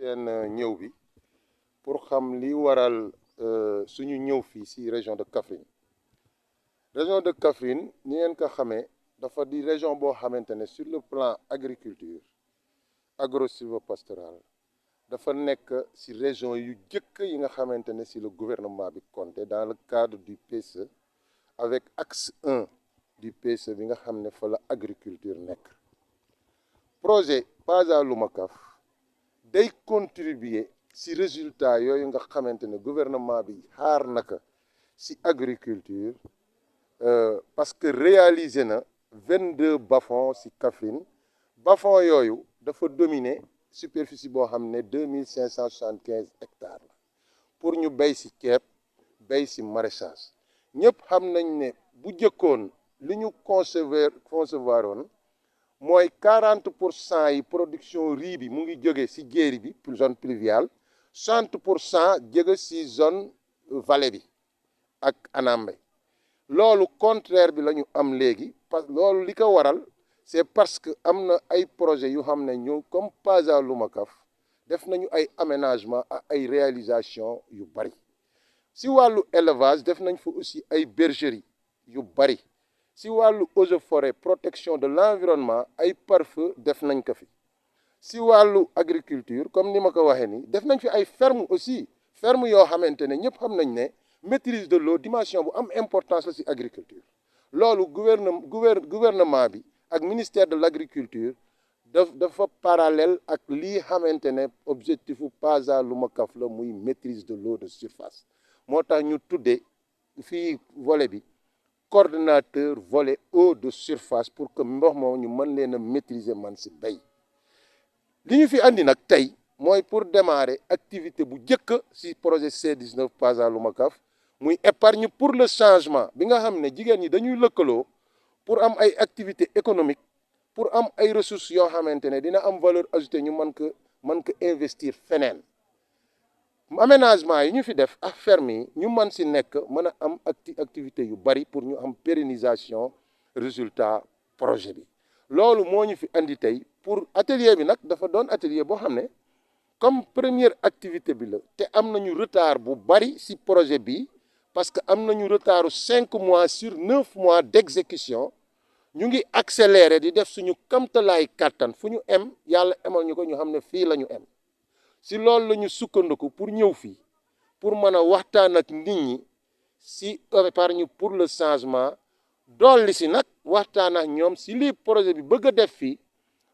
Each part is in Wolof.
seen ñëw bi pour xam li waral suñu ñëw fii ci région de Kaffrine. Région de Kaffrine ni ngeen ko xamee dafa di région boo xamante ne sur le plan agriculture agro-sylvo-pastoral dafa nekk ci région yu jëkk yi nga xamante ne ci le gouvernement bi compté dans le cadre du PSE avec axe 1 du PSE bi nga xam ne fa la agriculture nekk. Projet PASA Lumacaf day contribuer ci résultat yooyu nga xamante ne gouvernement bi xaar naka ci agriculture parce que réalisé na 22 bas-fonds ci Kaffrine bas-fonds yooyu dafa dominer superficie boo xam ne 2575 hectares la pour ñu béy ci ceeb béy ci maraîchage. ñëpp xam nañ ne bu jëkkoon li ñu concevoir woon mooy 40% yi production riz bi mu ngi jóge ci jéeri bi zone pluviale 60% jóge ci zone vallée bi ak Anambé. loolu contraire bi la ñu am léegi parce que loolu li ko waral c'est parce que am na ay projets yu xam ne ñu comme PASA Lumacaf def nañu ay aménagement ak ay réalisation yu bari ci wàllu élevage def nañ fa aussi ay bergeries yu bari ci wàllu eaux et forêt protection de l'environnement ay pare-feu def nañ ko fi ci wàllu agriculture comme ni ma ko waxee nii def nañ fi ay ferme aussi ferme yoo xamante ne ñëpp xam nañ ne maîtrise de l'eau dimension bu am importance la ci agriculture. loolu gouvernement bi ak ministère de l'agriculture dafa parallèle ak lii xamante ne objectifu PASA Lumacaf la muy maîtrise de l'eau de surface moo tax ñu tuddee fii volet bi coordonnateur volet eau de surface pour que ndox moom ñu mën leen a maîtriser man ci bay. li ñu fi andi nag tey mooy pour démarrer activité bu njëkk ci projet C19 PASA Lumacaf muy épargne pour le changement bi nga xam ne jigéen ñi dañuy lëkkaloo pour am ay activité économique pour am ay ressources yoo xamante ne dina am valeur ajoutée ñu mën ko investir feneen. aménagement yi ñu fi def ak ferme yi ñu mën ci nekk mën a am activité yu bari pour ñu am pérennisation résultat projet bi. loolu moo ñu fi andi tey pour atelier bi nag dafa doon atelier boo xam ne comme première activité bi la te am nañu retard bu bari ci projet bi parce que am nañu retard 5 mois sur 9 mois d'exécution ñu ngi accélérer di def suñu kamtalaay kàttan fu ñu em yàlla emal ñu ko ñu xam ne fii la ñu em ci loolu la ñu sukkandiku pour ñëw fii pour mën a waxtaan ak nit ñi ci épargne pour le changement dolli ci nag waxtaan ak ñoom ci lii projet bi bëgg a def fii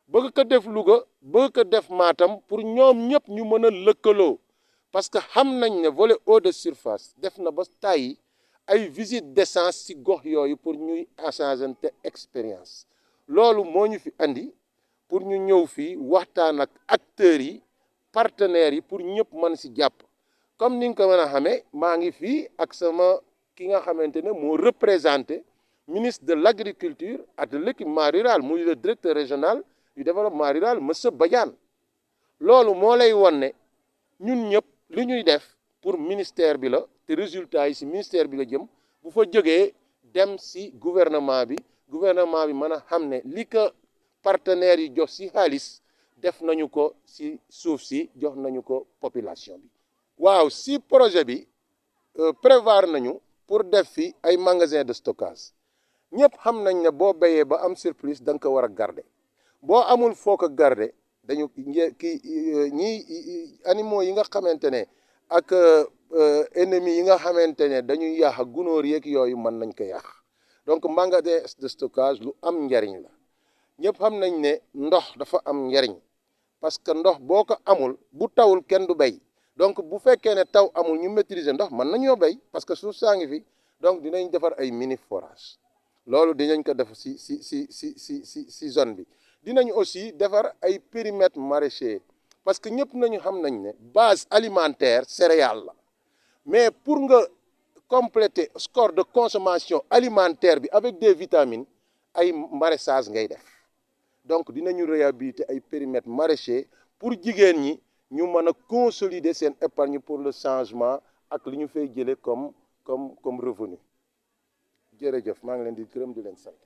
bëgg ko def Louga bëgg ko def Matam pour ñoom ñëpp ñu mën a lëkkaloo parce que xam nañ ne volet eau de surface def na ba tàyyi ay visite d'essence ci gox yooyu pour ñuy échanger expérience. loolu moo ñu fi andi pour ñu ñëw fii waxtaan ak acteurs yi partenaires yi pour ñëpp mën ci jàpp comme ni nga ko mën a xamee maa ngi fii ak sama ki nga xamante ne moo représenté ministre de l'agriculture et de l'équipement rural muy le directeur régional du développement rural monsieur Badiane. loolu moo lay won ne ñun ñëpp li ñuy def pour ministère bi la te résultat yi ci ministère bi la jëm bu fa jógee dem ci gouvernement bi mën a xam ne li ko partenaires yi jox ci xaalis def nañu ko ci suuf si jox nañu ko population bi. waaw ci projet bi prévoir nañu pour def fi ay magasin de stockage ñëpp xam nañ ne boo béyee ba am surplus da nga ko war a garder boo amul foo ko garder dañu ñi animaux yi nga xamante ne ak ennemis yi nga xamante ne dañuy yàq gunóor yeeg yooyu mën nañ ko yàq donc magasin de stockage lu am njariñ la. ñëpp xam nañ ne ndox dafa am njariñ parce que ndox boo ko amul bu tawul kenn du béy donc bu fekkee ne taw amul ñu maîtriser ndox mën nañoo béy parce que suuf saa ngi fi donc dinañ defar ay mini forage loolu dinañ ko def ci zone bi. dinañ aussi defar ay périmètres maraîchers parce que ñëpp nañu xam nañ ne base alimentaire céréale la mais pour nga compléter score de consommation alimentaire bi avec des vitamines ay maraîchage ngay def. donc dinañu réhabiliter ay périmètres maraîchers pour jigéen ñi ñu mën a consolider seen épargne pour le changement ak li ñu fay jëlee comme revenu jërëjëf maa ngi leen di gërëm di leen sant.